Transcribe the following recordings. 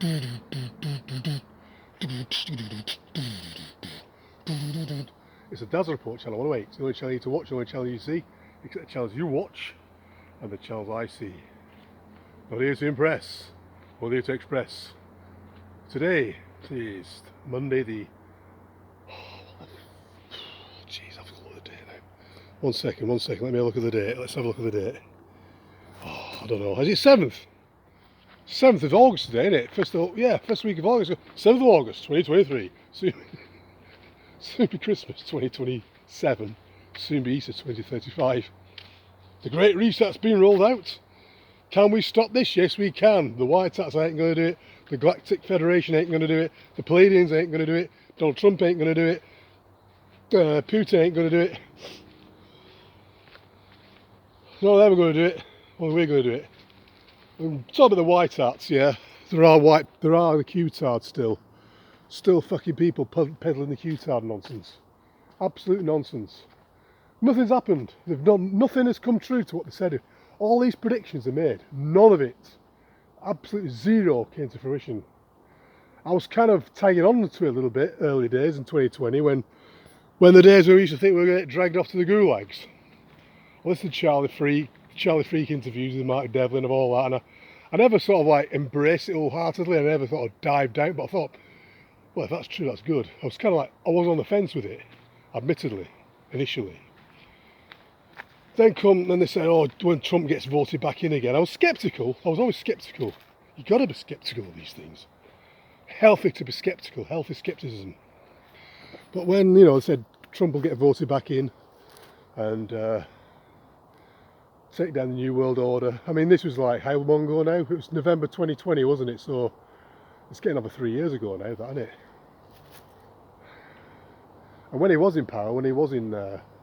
It's a Dazzle Report channel. Well, wait, it's the only channel you need to watch, the only channel you see, except the channels you watch and the channels I see. Not here to impress, only here to express. Today is Monday the... Jeez, I've got to look at the date now. One second, let me have a look at the date. Let's have a look at the date. Oh, I don't know, is it 7th? 7th of August today, isn't it? First week of August. 7th of August, 2023. Soon be Christmas 2027. Soon be Easter 2035. The Great Reset's been rolled out. Can we stop this? Yes, we can. The White Hats ain't going to do it. The Galactic Federation ain't going to do it. The Palladians ain't going to do it. Donald Trump ain't going to do it. Putin ain't going to do it. No, they're going to do it. Well, we're going to do it. Talk about the White Hats, yeah. There are the Qtard still. Still fucking people peddling the Qtard nonsense. Absolute nonsense. Nothing's happened. Nothing has come true to what they said. All these predictions are made. None of it. Absolutely zero came to fruition. I was kind of tagging on to it a little bit early days in 2020 when the days where we used to think we were going to get dragged off to the gulags. I listened to Charlie Freak interviews with Mark Devlin of all that, and I never sort of like embraced it wholeheartedly. I never thought I'd dive down, but I thought, well, if that's true, that's good. I was kind of like, I was on the fence with it, admittedly, initially. Then they said, oh, when Trump gets voted back in again. I was sceptical. I was always sceptical. You've got to be sceptical of these things. Healthy to be sceptical, healthy scepticism. But when, they said Trump will get voted back in and take down the New World Order. I mean, this was like, how long ago now? It was November 2020, wasn't it? So it's getting over 3 years ago now, that, isn't it? And when he was in power, when he was in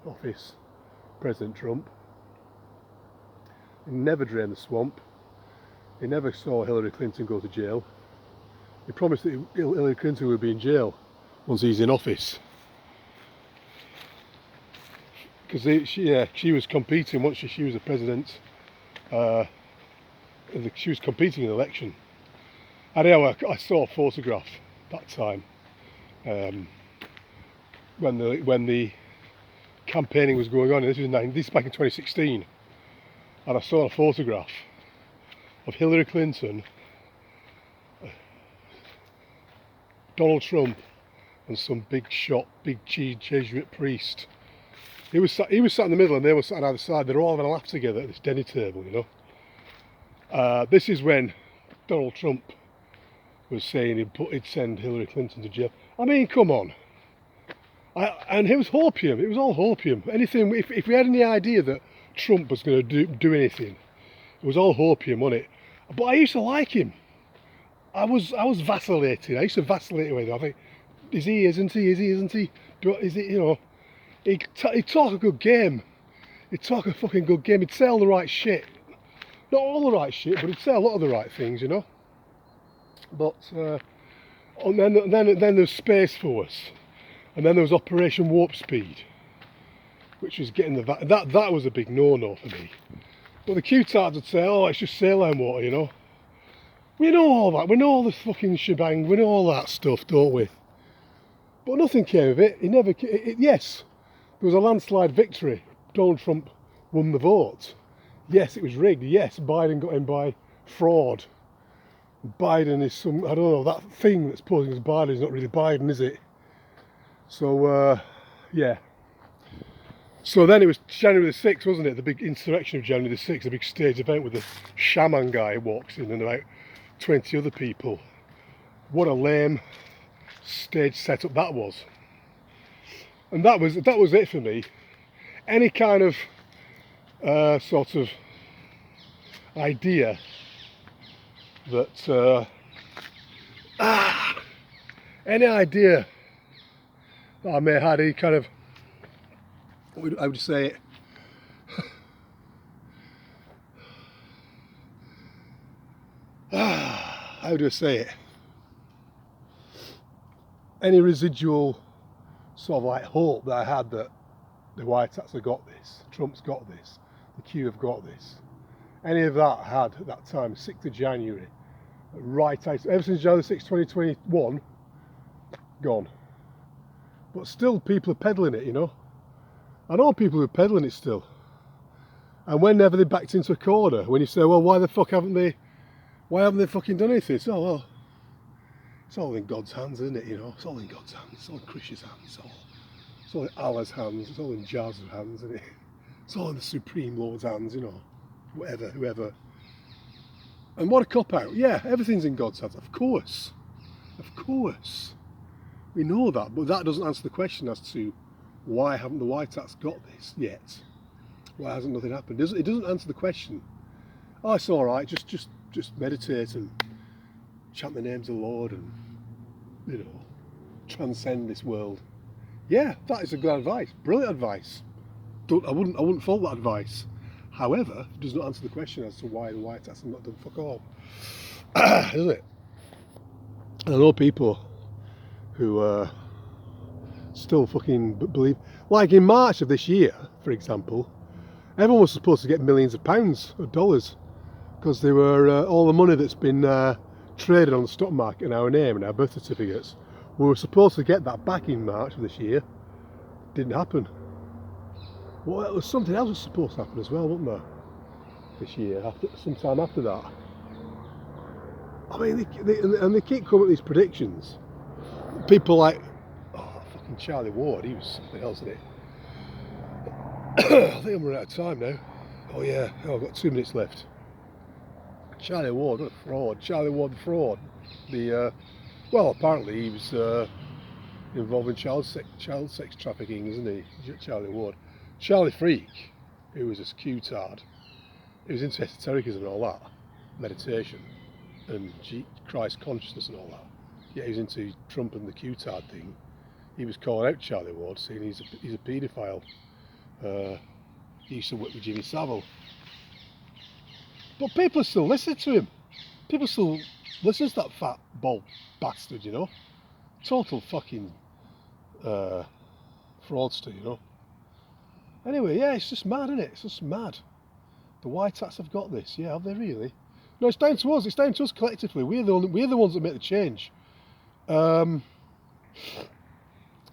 office, President Trump, he never drained the swamp. He never saw Hillary Clinton go to jail. He promised that Hillary Clinton would be in jail once he's in office. Because she was competing once she was the president. She was competing in an election. Anyhow, I saw a photograph that time when the campaigning was going on. This is back in 2016, and I saw a photograph of Hillary Clinton, Donald Trump, and some big Jesuit priest. He was sat in the middle, and they were sat on either side. They're all having a laugh together at this dinner table, This is when Donald Trump was saying he'd send Hillary Clinton to jail. I mean, come on. And it was hopium. It was all hopium. Anything. If we had any idea that Trump was going to do anything, it was all hopium, wasn't it? But I used to like him. I was vacillating. I used to vacillate with him. I think, is he? Isn't he? Is he? Isn't he? Is it? He'd talk a good game. He'd talk a fucking good game. He'd say all the right shit. Not all the right shit, but he'd say a lot of the right things, But and then there's Space Force, and then there was Operation Warp Speed, which was getting that was a big no-no for me. But the Qtards would say, oh, it's just saline water, We know all that. We know all the fucking shebang. We know all that stuff, don't we? But nothing came of it. Yes, there was a landslide victory. Donald Trump won the vote. Yes, it was rigged. Yes, Biden got in by fraud. Biden is I don't know, that thing that's posing as Biden is not really Biden, is it? So, yeah. So then it was January the 6th, wasn't it? The big insurrection of January the 6th, the big stage event with the shaman guy who walks in and about 20 other people. What a lame stage setup that was. And that was it for me. Any kind of sort of idea that any idea that I may have had any kind of, how would you say it? How do I say it? Any residual sort of like hope that I had that the White Hats have got this, Trump's got this, the Q have got this. Any of that I had at that time, 6th of January, Right, ever since January 6, 2021, gone. But still, people are peddling it, you know. I know people who are peddling it still. And whenever they backed into a corner, when you say, well, why haven't they fucking done anything? It's, oh, well, it's all in God's hands, isn't it, you know? It's all in God's hands, it's all in Krish's hands, it's all in Allah's hands, it's all in Jaz's hands, isn't it? It's all in the Supreme Lord's hands, you know. Whoever. And what a cop-out. Yeah, everything's in God's hands, of course. Of course. We know that, but that doesn't answer the question as to why haven't the White Hats got this yet? Why hasn't nothing happened? It doesn't answer the question. Oh, it's all right. Just meditate and chant the names of the Lord and, you know, transcend this world. Yeah, that is a good advice. Brilliant advice. I wouldn't fault that advice. However, it does not answer the question as to why the White Hats have not done fuck all. Does it? And I know people who still fucking believe. Like in March of this year, for example, everyone was supposed to get millions of pounds or dollars because they were all the money that's been traded on the stock market in our name and our birth certificates. We were supposed to get that back in March of this year. Didn't happen. Well, there was something else was supposed to happen as well, wasn't there? This year, sometime after that. I mean, they keep coming with these predictions. People like, oh, fucking Charlie Ward, he was something else, isn't he? I think I'm running out of time now. Oh yeah, I've got 2 minutes left. Charlie Ward, what a fraud. Charlie Ward the fraud. Well, apparently he was involved in child sex trafficking, isn't he? Charlie Ward. Charlie Freak, who was a Qtard, he was into esotericism and all that, meditation, and Christ consciousness and all that. Yeah, he was into Trump and the Qtard thing. He was calling out Charlie Ward, saying he's a paedophile. He used to work with Jimmy Savile. But people are still listening to him. People still listen to that fat, bald bastard, you know. Total fucking fraudster, you know. Anyway, yeah, it's just mad, isn't it? It's just mad. The White Hats have got this. Yeah, have they really? No, it's down to us. It's down to us collectively. We're the ones that make the change. I'm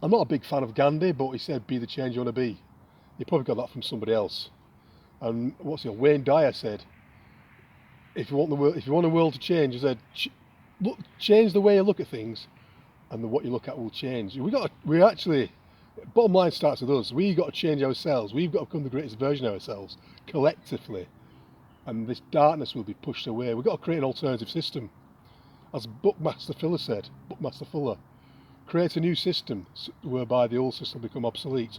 not a big fan of Gandhi, but he said, "Be the change you want to be." You probably got that from somebody else. And Wayne Dyer said, "If you want the world to change," he said, change the way you look at things, and what you look at will change. We actually. Bottom line starts with us. We've got to change ourselves. We've got to become the greatest version of ourselves collectively, and this darkness will be pushed away. We've got to create an alternative system, as Buckmaster Fuller, create a new system whereby the old system become obsolete.